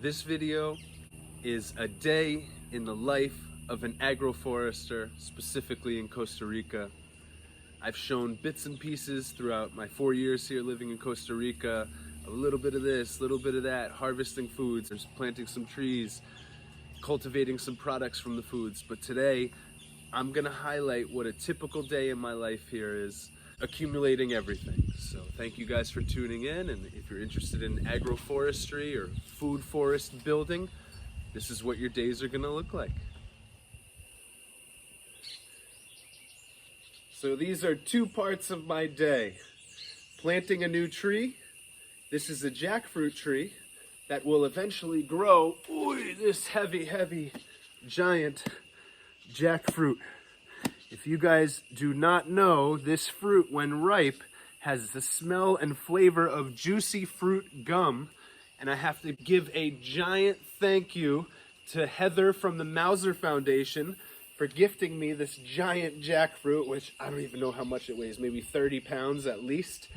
This video is a day in the life of an agroforester, specifically in Costa Rica. I've shown bits and pieces throughout my 4 years here living in Costa Rica, a little bit of this, a little bit of that, harvesting foods, there's planting some trees, cultivating some products from the foods. But today, I'm gonna highlight what a typical day in my life here is, accumulating everything. So thank you guys for tuning in, and if you're interested in agroforestry or food forest building, this is what your days are gonna look like. So these are two parts of my day. Planting a new tree. This is a jackfruit tree that will eventually grow, this heavy, giant jackfruit. If you guys do not know, this fruit, when ripe, has the smell and flavor of juicy fruit gum. And I have to give a giant thank you to Heather from the Mauser Foundation for gifting me this giant jackfruit, which I don't even know how much it weighs, maybe 30 pounds at least.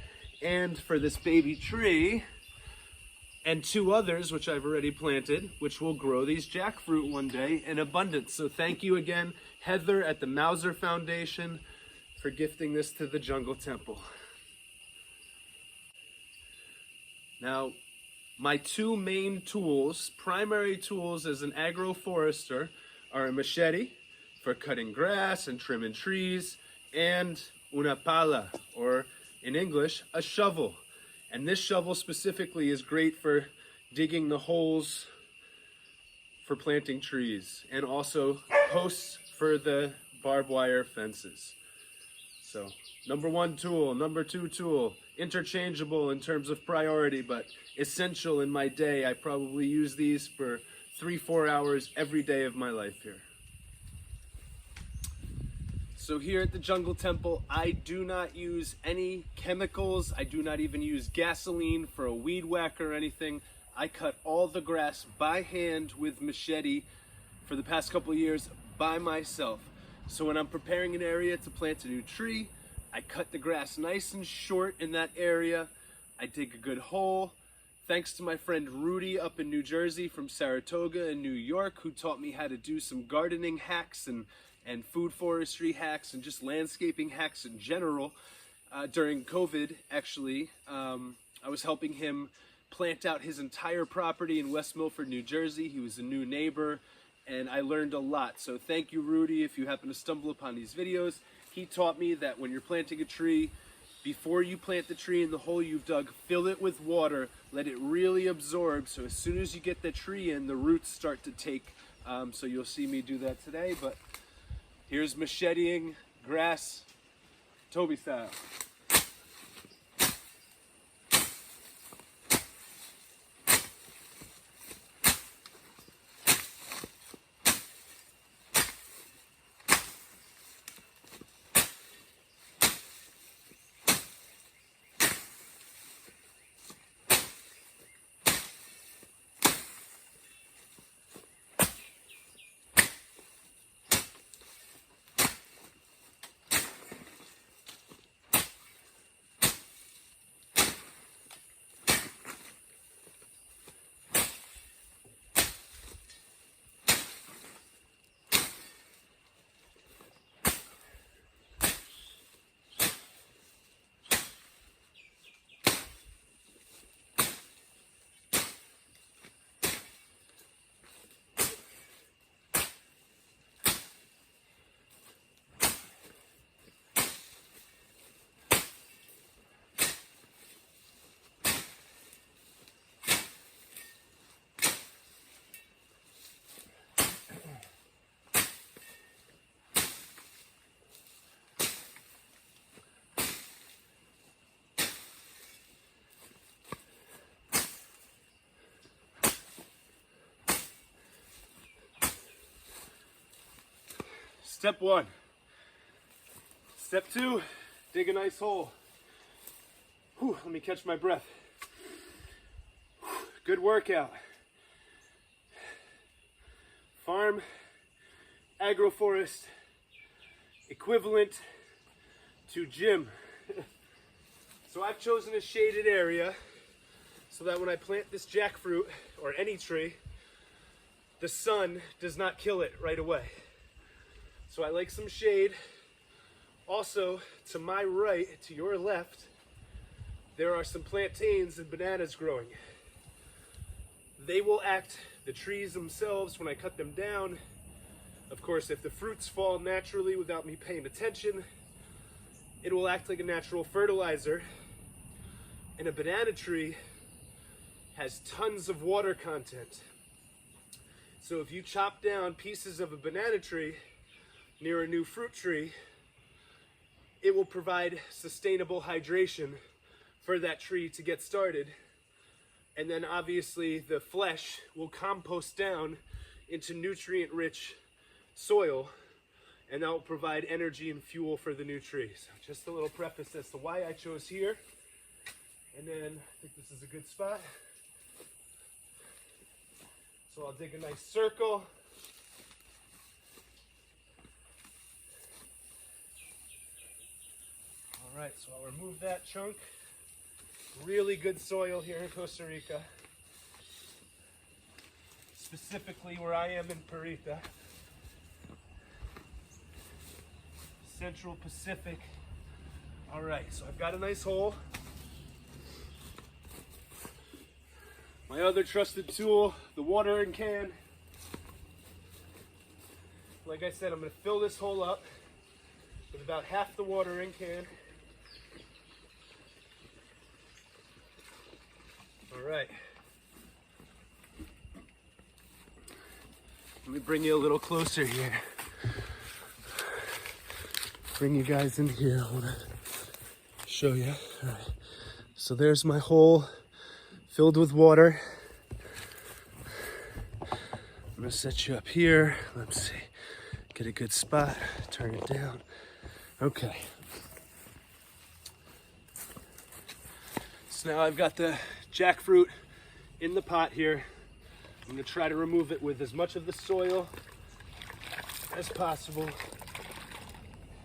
And for this baby tree, and two others, which I've already planted, which will grow these jackfruit one day in abundance. So thank you again, Heather at the Mauser Foundation, for gifting this to the Jungle Temple. Now, my two main tools, primary tools as an agroforester, are a machete for cutting grass and trimming trees, and una pala, or in English, a shovel. And this shovel specifically is great for digging the holes for planting trees, and also posts for the barbed wire fences. So, number one tool, number two tool, interchangeable in terms of priority, but essential in my day. I probably use these for 3-4 hours every day of my life here. So here at the Jungle Temple, I do not use any chemicals. I do not even use gasoline for a weed whacker or anything. I cut all the grass by hand with machete for the past couple of years by myself. So when I'm preparing an area to plant a new tree, I cut the grass nice and short in that area. I dig a good hole. Thanks to my friend Rudy up in New Jersey from Saratoga in New York, who taught me how to do some gardening hacks and food forestry hacks and just landscaping hacks in general. During COVID, actually, I was helping him plant out his entire property in West Milford, New Jersey. He was a new neighbor, and I learned a lot. So thank you, Rudy, if you happen to stumble upon these videos. He taught me that when you're planting a tree, before you plant the tree in the hole you've dug, fill it with water, let it really absorb, so as soon as you get the tree in, the roots start to take. So you'll see me do that today, but here's macheteing grass, Toby style. Step one. Step two, dig a nice hole. Whew, let me catch my breath. Good workout. Farm, agroforest, equivalent to gym. So I've chosen a shaded area so that when I plant this jackfruit or any tree, the sun does not kill it right away. So I like some shade. Also, to my right, to your left, there are some plantains and bananas growing. They will act, the trees themselves, when I cut them down. Of course, if the fruits fall naturally without me paying attention, it will act like a natural fertilizer. And a banana tree has tons of water content. So if you chop down pieces of a banana tree near a new fruit tree, it will provide sustainable hydration for that tree to get started. And then obviously the flesh will compost down into nutrient-rich soil, and that will provide energy and fuel for the new tree. So just a little preface as to why I chose here. And then I think this is a good spot. So I'll dig a nice circle. All right, so I'll remove that chunk. Really good soil here in Costa Rica. Specifically where I am in Rica. Central Pacific. All right, so I've got a nice hole. My other trusted tool, the watering can. Like I said, I'm going to fill this hole up with about half the watering can. All right. Let me bring you a little closer here. Bring you guys in here. I want to show you. All right. So there's my hole filled with water. I'm going to set you up here. Let's see. Get a good spot. Turn it down. Okay. So now I've got the jackfruit in the pot here. I'm going to try to remove it with as much of the soil as possible.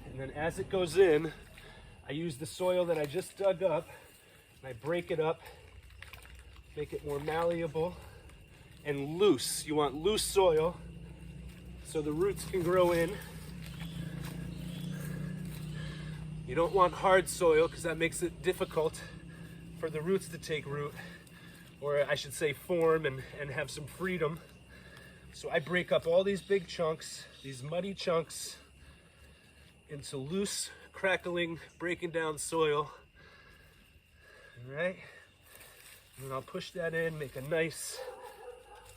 And then as it goes in, I use the soil that I just dug up and I break it up, make it more malleable and loose. You want loose soil so the roots can grow in. You don't want hard soil because that makes it difficult for the roots to take root, or I should say form and have some freedom. So I break up all these big chunks, these muddy chunks, into loose, crackling, breaking down soil. All right, and then I'll push that in, make a nice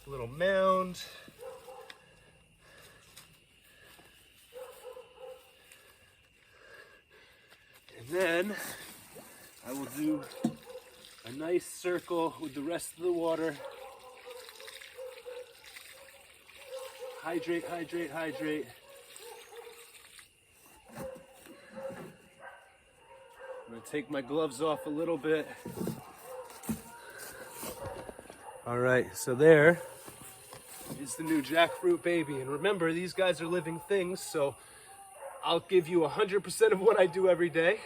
little mound. And then I will do a nice circle with the rest of the water. Hydrate, hydrate, hydrate. I'm gonna take my gloves off a little bit. All right, so there is the new jackfruit baby. And remember, these guys are living things, so I'll give you 100% of what I do every day.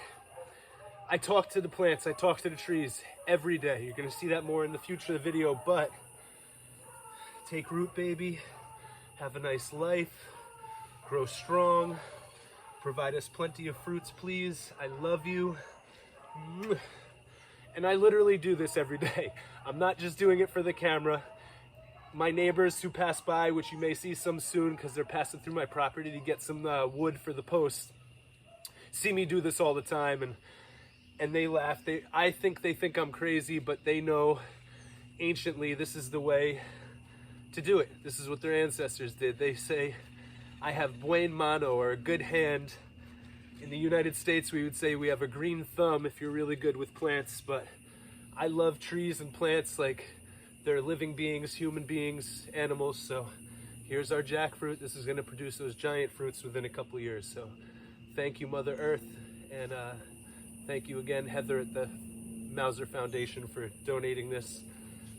I talk to the plants, I talk to the trees every day. You're gonna see that more in the future of the video, but take root, baby. Have a nice life, grow strong, provide us plenty of fruits, please. I love you. And I literally do this every day. I'm not just doing it for the camera. My neighbors who pass by, which you may see some soon because they're passing through my property to get some wood for the post, see me do this all the time, and they laugh. I think they think I'm crazy, but they know anciently this is the way to do it. This is what their ancestors did. They say, I have buen mano, or a good hand. In the United States, we would say we have a green thumb if you're really good with plants, but I love trees and plants like they're living beings, human beings, animals. So here's our jackfruit. This is gonna produce those giant fruits within a couple years. So thank you, Mother Earth, and thank you again, Heather at the Mauser Foundation, for donating this,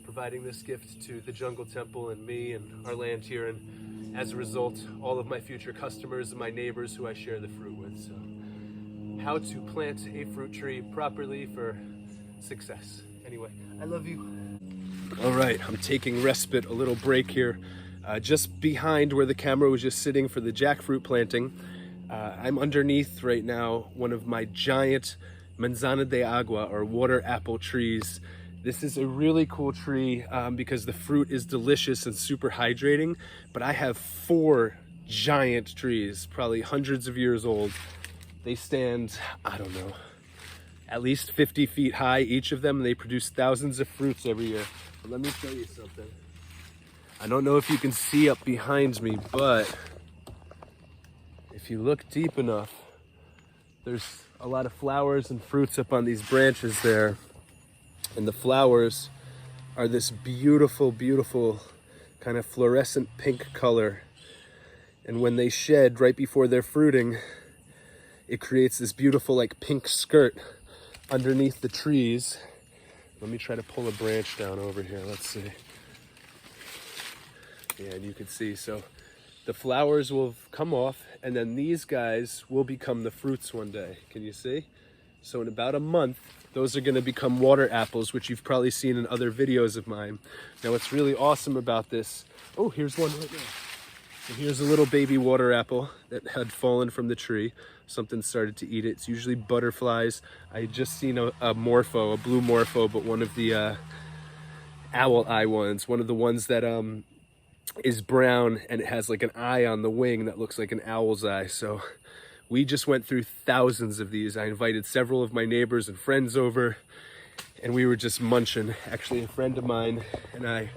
providing this gift to the Jungle Temple and me and our land here, and as a result, all of my future customers and my neighbors who I share the fruit with. So how to plant a fruit tree properly for success. Anyway, I love you. All right, I'm taking respite, a little break here. Just behind where the camera was just sitting for the jackfruit planting. I'm underneath right now one of my giant manzana de agua, or water apple trees. This is a really cool tree because the fruit is delicious and super hydrating, but I have 4 giant trees, probably hundreds of years old. They stand, I don't know, at least 50 feet high, each of them, and they produce thousands of fruits every year. But let me show you something. I don't know if you can see up behind me, but if you look deep enough, there's a lot of flowers and fruits up on these branches there. And the flowers are this beautiful, beautiful kind of fluorescent pink color. And when they shed right before they're fruiting, it creates this beautiful like pink skirt underneath the trees. Let me try to pull a branch down over here. Let's see. Yeah, and you can see, so the flowers will come off, and then these guys will become the fruits one day. Can you see? So in about a month, those are going to become water apples, which you've probably seen in other videos of mine. Now, what's really awesome about this, oh, here's one right now. So here's a little baby water apple that had fallen from the tree. Something started to eat it. It's usually butterflies. I had just seen a morpho, a blue morpho, but one of the owl eye ones, one of the ones that is brown and it has like an eye on the wing that looks like an owl's eye. So we just went through thousands of these. I invited several of my neighbors and friends over, and we were just munching. Actually, a friend of mine and I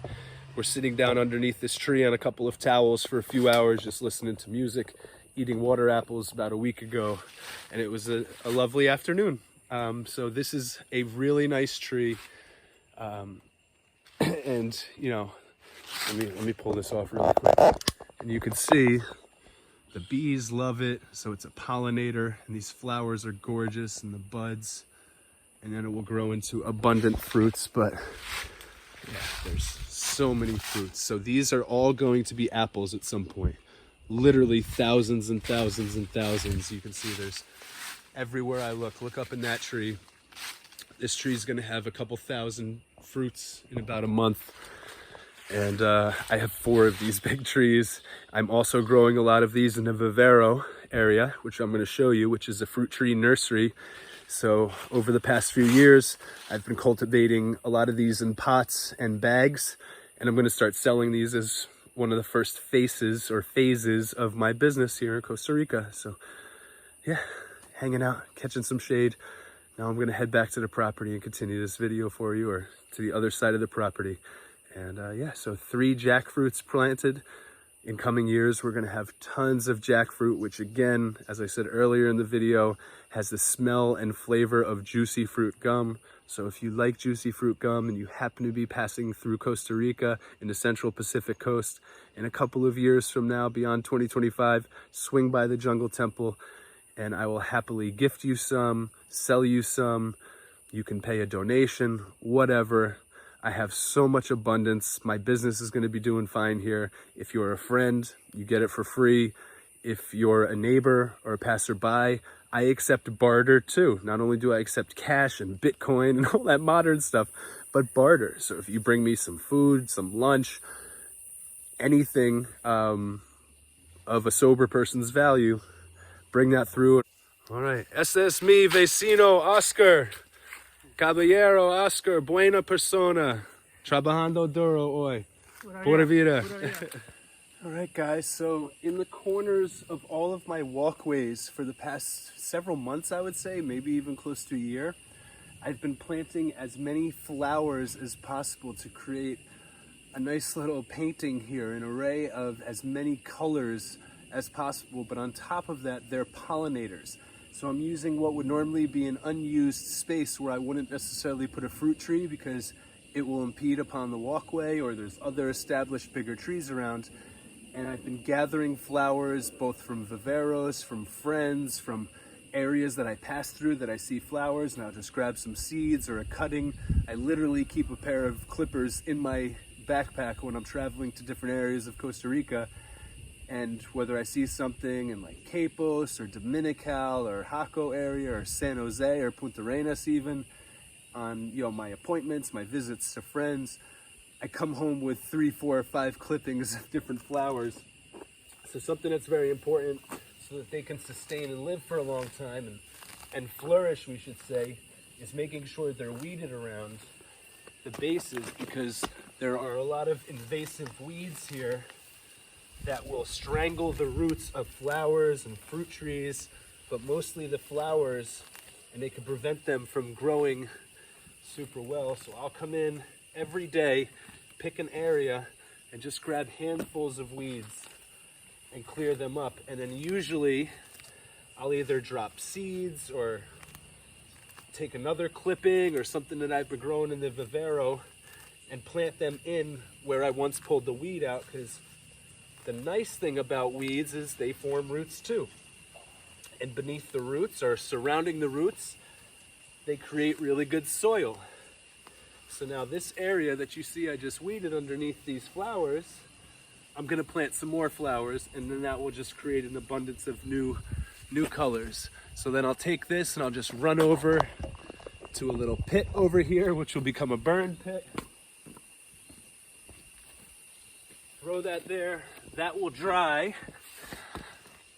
were sitting down underneath this tree on a couple of towels for a few hours, just listening to music, eating water apples about a week ago, and it was a lovely afternoon. So this is a really nice tree, and you know, let me pull this off really quick, and you can see the bees love it. So it's a pollinator, and these flowers are gorgeous, and the buds, and then it will grow into abundant fruits. But yeah, there's so many fruits. So these are all going to be apples at some point. Literally thousands and thousands and thousands. You can see there's everywhere I look up in that tree. This tree is going to have a couple thousand fruits in about a month. And I have 4 of these big trees. I'm also growing a lot of these in the vivero area, which I'm going to show you, which is a fruit tree nursery. So over the past few years, I've been cultivating a lot of these in pots and bags, and I'm going to start selling these as one of the first phases of my business here in Costa Rica. So yeah, hanging out, catching some shade. Now I'm going to head back to the property and continue this video for you, or to the other side of the property. And yeah, so 3 jackfruits planted. In coming years, we're going to have tons of jackfruit, which again, as I said earlier in the video, has the smell and flavor of juicy fruit gum. So if you like juicy fruit gum and you happen to be passing through Costa Rica in the Central Pacific Coast, in a couple of years from now, beyond 2025, swing by the Jungle Temple and I will happily gift you some, sell you some. You can pay a donation, whatever. I have so much abundance. My business is going to be doing fine here. If you're a friend, you get it for free. If you're a neighbor or a passerby, I accept barter too. Not only do I accept cash and Bitcoin and all that modern stuff, but barter. So if you bring me some food, some lunch, anything of a sober person's value, bring that through. All right. Este es mi vecino, Oscar. Caballero Oscar, buena persona, trabajando duro hoy, pura vida. All right, guys, so in the corners of all of my walkways for the past several months, I would say, maybe even close to a year, I've been planting as many flowers as possible to create a nice little painting here, an array of as many colors as possible, but on top of that, they're pollinators. So I'm using what would normally be an unused space where I wouldn't necessarily put a fruit tree because it will impede upon the walkway, or there's other established bigger trees around. And I've been gathering flowers both from viveros, from friends, from areas that I pass through that I see flowers, and I'll just grab some seeds or a cutting. I literally keep a pair of clippers in my backpack when I'm traveling to different areas of Costa Rica. And whether I see something in like Capos or Dominical or Jaco area or San Jose or Punta Arenas even, on, you know, my appointments, my visits to friends. I come home with 3, 4, or 5 clippings of different flowers. So something that's very important so that they can sustain and live for a long time and flourish, we should say, is making sure they're weeded around the bases, because there are a lot of invasive weeds here that will strangle the roots of flowers and fruit trees, but mostly the flowers, and they can prevent them from growing super well. So I'll come in every day, pick an area, and just grab handfuls of weeds and clear them up. And then usually I'll either drop seeds or take another clipping or something that I've been growing in the vivero and plant them in where I once pulled the weed out, because the nice thing about weeds is they form roots too. And beneath the roots, or surrounding the roots, they create really good soil. So now this area that you see I just weeded underneath these flowers, I'm gonna plant some more flowers, and then that will just create an abundance of new colors. So then I'll take this and I'll just run over to a little pit over here, which will become a burn pit. Throw that there. That will dry.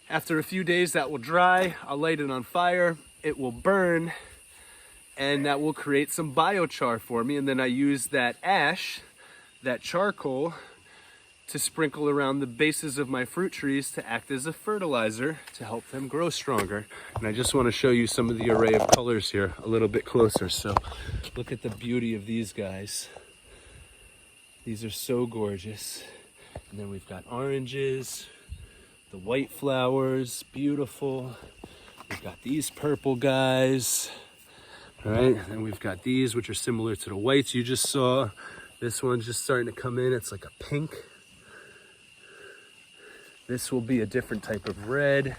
After a few days, that will dry. I'll light it on fire. It will burn, and that will create some biochar for me. And then I use that ash, that charcoal, to sprinkle around the bases of my fruit trees to act as a fertilizer to help them grow stronger. And I just want to show you some of the array of colors here a little bit closer. So look at the beauty of these guys. These are so gorgeous. And then we've got oranges, the white flowers, beautiful. We've got these purple guys, all right? And we've got these, which are similar to the whites you just saw. This one's just starting to come in. It's like a pink. This will be a different type of red.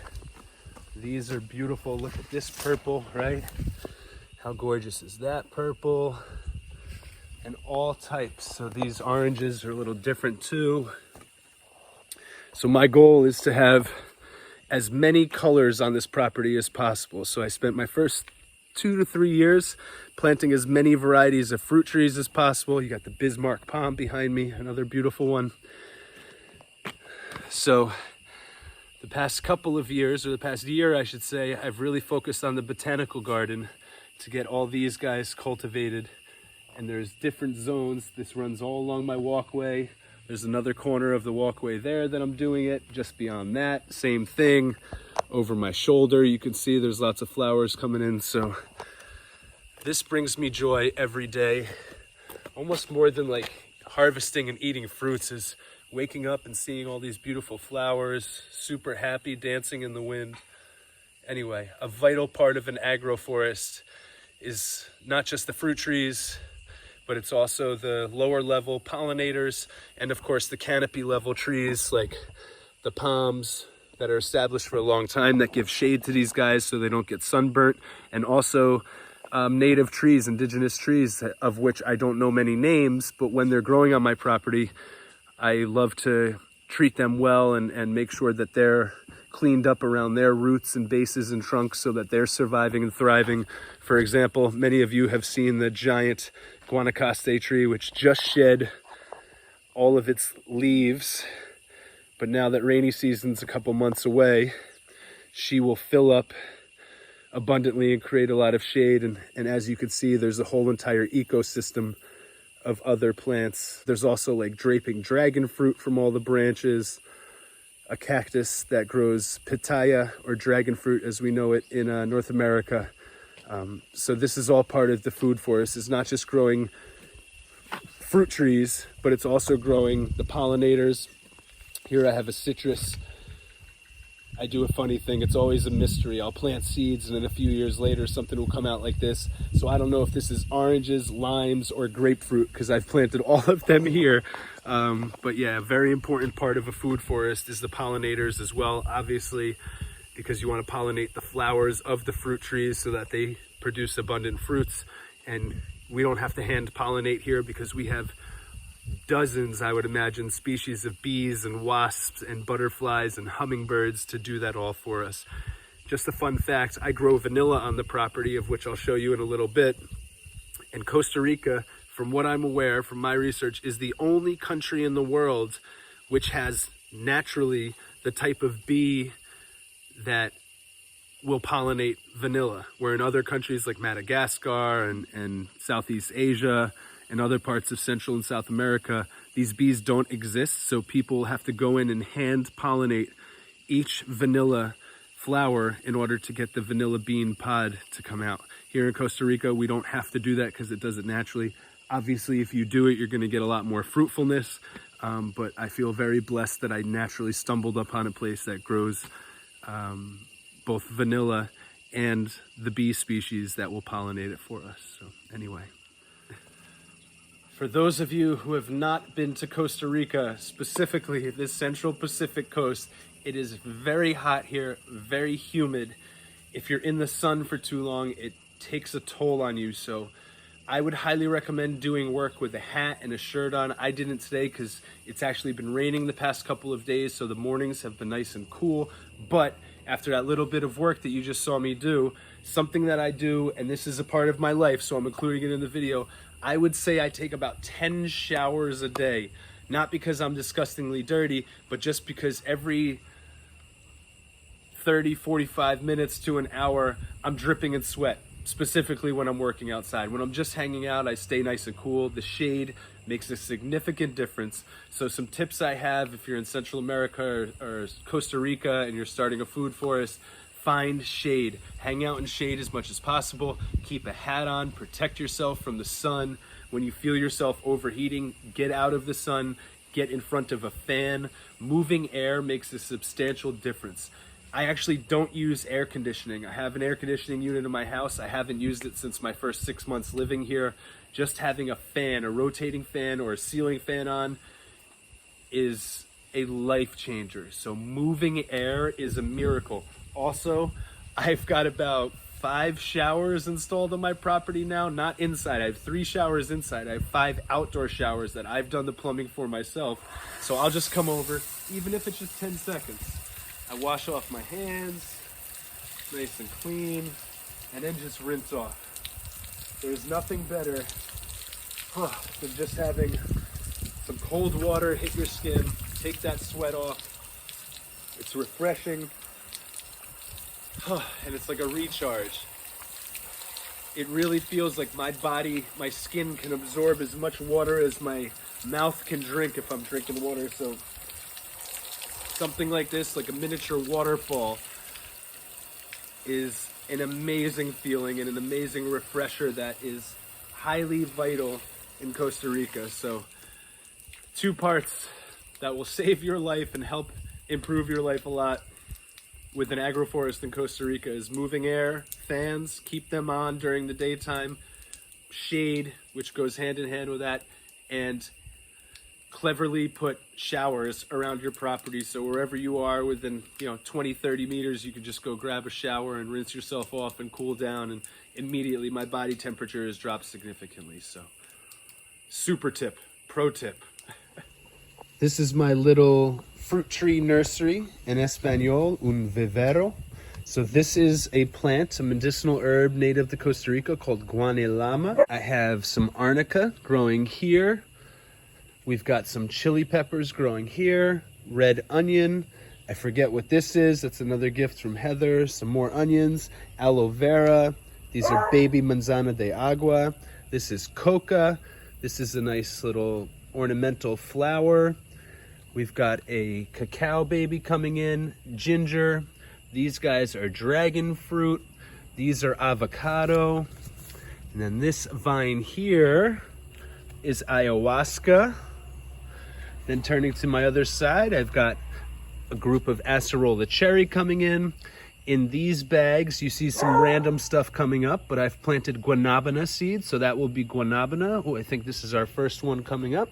These are beautiful. Look at this purple, right? How gorgeous is that purple? And all types. So these oranges are a little different too. So my goal is to have as many colors on this property as possible. So I spent my first 2 to 3 years planting as many varieties of fruit trees as possible. You got the Bismarck palm behind me, another beautiful one. So the past couple of years, or the past year I should say, I've really focused on the botanical garden to get all these guys cultivated. And there's different zones. This runs all along my walkway. There's another corner of the walkway there that I'm doing it. Just beyond that, same thing. Over my shoulder, you can see there's lots of flowers coming in. So this brings me joy every day. Almost more than like harvesting and eating fruits is waking up and seeing all these beautiful flowers, super happy, dancing in the wind. Anyway, a vital part of an agroforest is not just the fruit trees, but it's also the lower level pollinators, and of course the canopy level trees like the palms that are established for a long time that give shade to these guys so they don't get sunburnt, and also native trees, indigenous trees, of which I don't know many names, but when they're growing on my property, I love to treat them well and make sure that they're cleaned up around their roots and bases and trunks so that they're surviving and thriving. For example, many of you have seen the giant Guanacaste tree, which just shed all of its leaves. But now that rainy season's a couple months away, she will fill up abundantly and create a lot of shade. And as you can see, there's a whole entire ecosystem of other plants. There's also like draping dragon fruit from all the branches, a cactus that grows pitaya, or dragon fruit as we know it in North America. So this is all part of the food forest. It's not just growing fruit trees, but it's also growing the pollinators. Here I have a citrus. I do a funny thing. It's always a mystery. I'll plant seeds and then a few years later something will come out like this. So I don't know if this is oranges, limes, or grapefruit because I've planted all of them here. But yeah, a very important part of a food forest is the pollinators as well, obviously, because you want to pollinate the flowers of the fruit trees so that they produce abundant fruits. And we don't have to hand pollinate here because we have dozens, I would imagine, species of bees and wasps and butterflies and hummingbirds to do that all for us. Just a fun fact, I grow vanilla on the property, of which I'll show you in a little bit. And Costa Rica, from what I'm aware, from my research, is the only country in the world which has naturally the type of bee that will pollinate vanilla, where in other countries like Madagascar and Southeast Asia and other parts of Central and South America, these bees don't exist. So people have to go in and hand pollinate each vanilla flower in order to get the vanilla bean pod to come out. Here in Costa Rica, we don't have to do that because it does it naturally. Obviously, if you do it, you're going to get a lot more fruitfulness. But I feel very blessed that I naturally stumbled upon a place that grows both vanilla and the bee species that will pollinate it for us. So anyway, for those of you who have not been to Costa Rica, specifically the Central Pacific coast, it is very hot here, very humid. If you're in the sun for too long, it takes a toll on you. So I would highly recommend doing work with a hat and a shirt on. I didn't today because it's actually been raining the past couple of days, so the mornings have been nice and cool. But after that little bit of work that you just saw me do, something that I do, and this is a part of my life, so I'm including it in the video, I would say I take about 10 showers a day. Not because I'm disgustingly dirty, but just because every 30, 45 minutes to an hour, I'm dripping in sweat. Specifically when I'm working outside. When I'm just hanging out, I stay nice and cool. The shade makes a significant difference. So some tips I have if you're in Central America or Costa Rica and you're starting a food forest, find shade. Hang out in shade as much as possible. Keep a hat on, protect yourself from the sun. When you feel yourself overheating, get out of the sun, get in front of a fan. Moving air makes a substantial difference. I actually don't use air conditioning. I have an air conditioning unit in my house. I haven't used it since my first 6 months living here. Just having a fan, a rotating fan or a ceiling fan on is a life changer. So moving air is a miracle. Also, I've got about 5 showers installed on my property now, not inside. I have 3 showers inside. I have 5 outdoor showers that I've done the plumbing for myself. So I'll just come over, even if it's just 10 seconds. I wash off my hands, nice and clean, and then just rinse off. There's nothing better than just having some cold water hit your skin, take that sweat off. It's refreshing, and it's like a recharge. It really feels like my body, my skin can absorb as much water as my mouth can drink if I'm drinking water. So something like this, like a miniature waterfall, is an amazing feeling and an amazing refresher that is highly vital in Costa Rica. So 2 parts that will save your life and help improve your life a lot with an agroforest in Costa Rica is moving air, fans, keep them on during the daytime, shade, which goes hand in hand with that, and cleverly put showers around your property. So wherever you are within 20, 30 meters, you can just go grab a shower and rinse yourself off and cool down, and immediately my body temperature has dropped significantly. So super tip, pro tip. This is my little fruit tree nursery, in Espanol, un vivero. So this is a plant, a medicinal herb native to Costa Rica called guanelama. I have some arnica growing here. We've got some chili peppers growing here, red onion. I forget what this is. That's another gift from Heather. Some more onions, aloe vera. These are baby manzana de agua. This is coca. This is a nice little ornamental flower. We've got a cacao baby coming in, ginger. These guys are dragon fruit. These are avocado. And then this vine here is ayahuasca. Then turning to my other side, I've got a group of acerola cherry coming in. In these bags, you see some random stuff coming up, but I've planted guanabana seeds, so that will be guanabana. Oh, I think this is our first one coming up.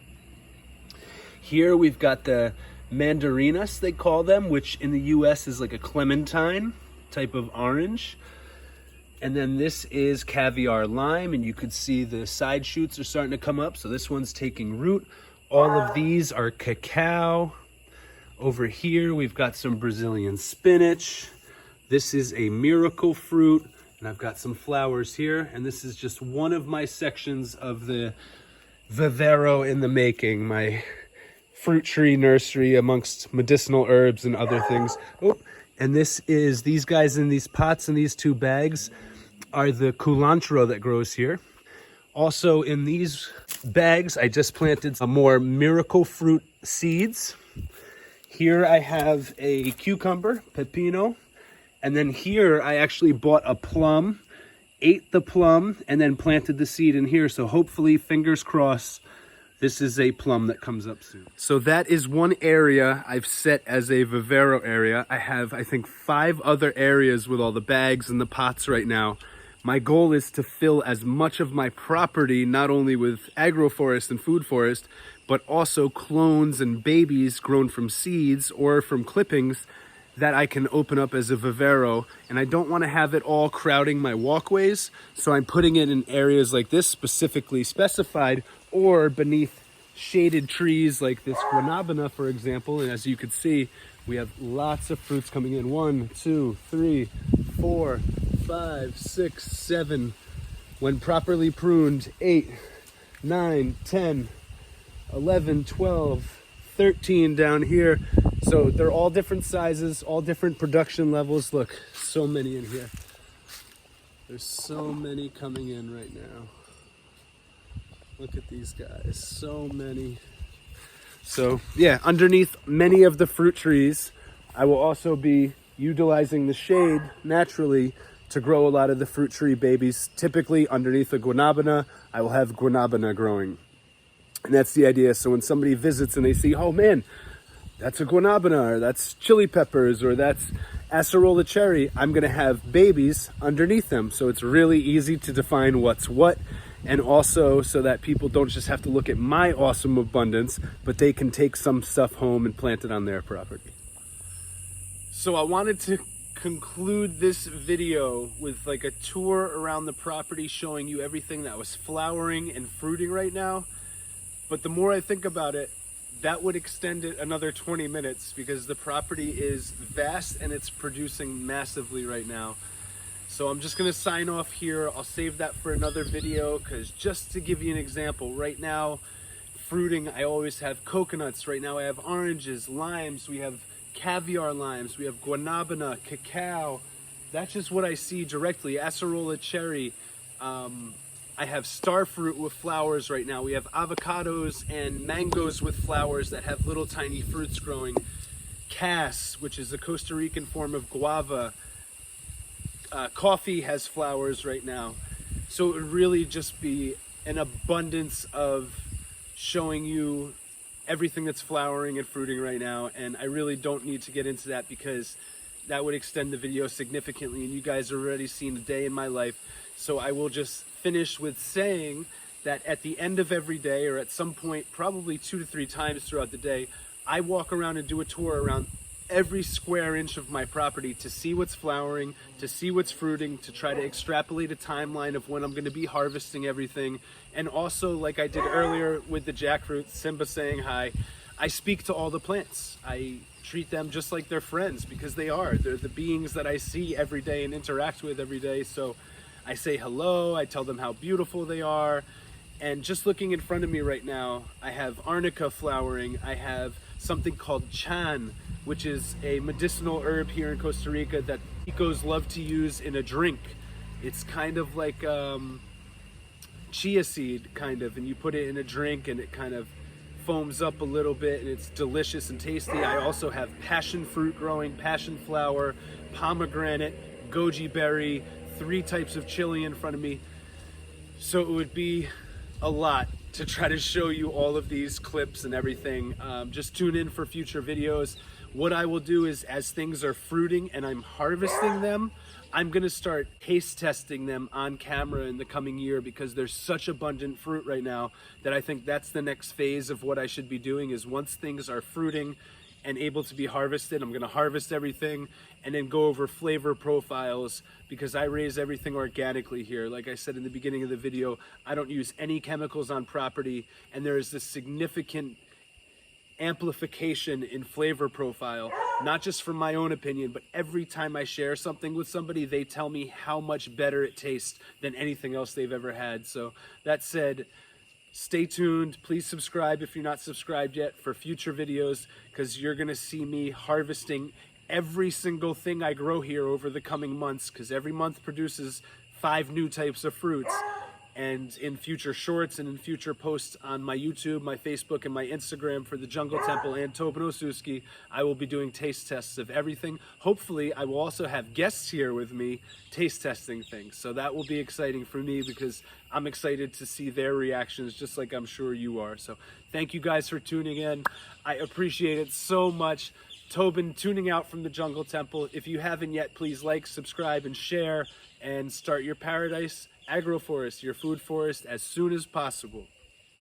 Here we've got the mandarinas, they call them, which in the US is like a clementine type of orange. And then this is caviar lime, and you could see the side shoots are starting to come up, so this one's taking root. All of these are cacao. Over here we've got some Brazilian spinach. This is a miracle fruit, And I've got some flowers here, and this is just one of my sections of the vivero in the making, my fruit tree nursery amongst medicinal herbs and other things. Oh, and this is, these guys in these pots and these 2 bags are the culantro that grows here. Also in these bags, I just planted some more miracle fruit seeds. Here I have a cucumber, pepino, and then here I actually bought a plum, ate the plum, and then planted the seed in here. So hopefully, fingers crossed, this is a plum that comes up soon. So that is one area I've set as a vivero area. I have, I think, 5 other areas with all the bags and the pots right now. My goal is to fill as much of my property, not only with agroforest and food forest, but also clones and babies grown from seeds or from clippings that I can open up as a vivero. And I don't want to have it all crowding my walkways, so I'm putting it in areas like this, specifically specified, or beneath shaded trees like this guanabana, for example. And as you can see, we have lots of fruits coming in. 1, 2, 3, 4, 5, 6, 7. When properly pruned, 8, 9, 10, 11, 12, 13 down here. So they're all different sizes, all different production levels. Look, so many in here. There's so many coming in right now. Look at these guys, so many. So yeah, underneath many of the fruit trees, I will also be utilizing the shade naturally to grow a lot of the fruit tree babies. Typically underneath a guanabana, I will have guanabana growing. And that's the idea. So when somebody visits and they see, oh man, that's a guanabana, or that's chili peppers, or that's acerola cherry, I'm gonna have babies underneath them. So it's really easy to define what's what. And also so that people don't just have to look at my awesome abundance, but they can take some stuff home and plant it on their property. So I wanted to conclude this video with like a tour around the property, showing you everything that was flowering and fruiting right now. But the more I think about it, that would extend it another 20 minutes because the property is vast and it's producing massively right now. So I'm just gonna sign off here. I'll save that for another video, because just to give you an example, right now, fruiting, I always have coconuts. Right now I have oranges, limes, we have caviar limes, we have guanabana, cacao. That's just what I see directly. Acerola cherry. I have star fruit with flowers right now. We have avocados and mangoes with flowers that have little tiny fruits growing. Cas, which is a Costa Rican form of guava. Coffee has flowers right now. So it would really just be an abundance of showing you everything that's flowering and fruiting right now. And I really don't need to get into that because that would extend the video significantly, and you guys have already seen a day in my life. So I will just finish with saying that at the end of every day, or at some point, probably 2 to 3 times throughout the day, I walk around and do a tour around every square inch of my property to see what's flowering, to see what's fruiting, to try to extrapolate a timeline of when I'm going to be harvesting everything. And also, like I did earlier with the jackfruit, Simba saying hi, I speak to all the plants. I treat them just like they're friends, because they are. They're the beings that I see every day and interact with every day. So I say hello, I tell them how beautiful they are. And just looking in front of me right now, I have arnica flowering. I have something called chan, which is a medicinal herb here in Costa Rica that Ricos love to use in a drink. It's kind of like chia seed, kind of, and you put it in a drink and it kind of foams up a little bit and it's delicious and tasty. I also have passion fruit growing, passion flower, pomegranate, goji berry, 3 types of chili in front of me. So it would be a lot to try to show you all of these clips and everything. Just tune in for future videos. What I will do is, as things are fruiting and I'm harvesting them, I'm gonna start taste testing them on camera in the coming year, because there's such abundant fruit right now that I think that's the next phase of what I should be doing. Is once things are fruiting and able to be harvested, I'm gonna harvest everything and then go over flavor profiles, because I raise everything organically here. Like I said in the beginning of the video, I don't use any chemicals on property, and there is this significant amplification in flavor profile, not just from my own opinion, but every time I share something with somebody, they tell me how much better it tastes than anything else they've ever had. So that said, stay tuned. Please subscribe if you're not subscribed yet for future videos, because you're gonna see me harvesting every single thing I grow here over the coming months, because every month produces 5 new types of fruits. And in future shorts and in future posts on my YouTube, my Facebook, and my Instagram for the Jungle Temple and Tobin Osuski, I will be doing taste tests of everything. Hopefully, I will also have guests here with me taste testing things. So that will be exciting for me, because I'm excited to see their reactions, just like I'm sure you are. So thank you guys for tuning in. I appreciate it so much. Tobin tuning out from the Jungle Temple. If you haven't yet, please like, subscribe, and share, and start your paradise. Agroforest, your food forest, as soon as possible.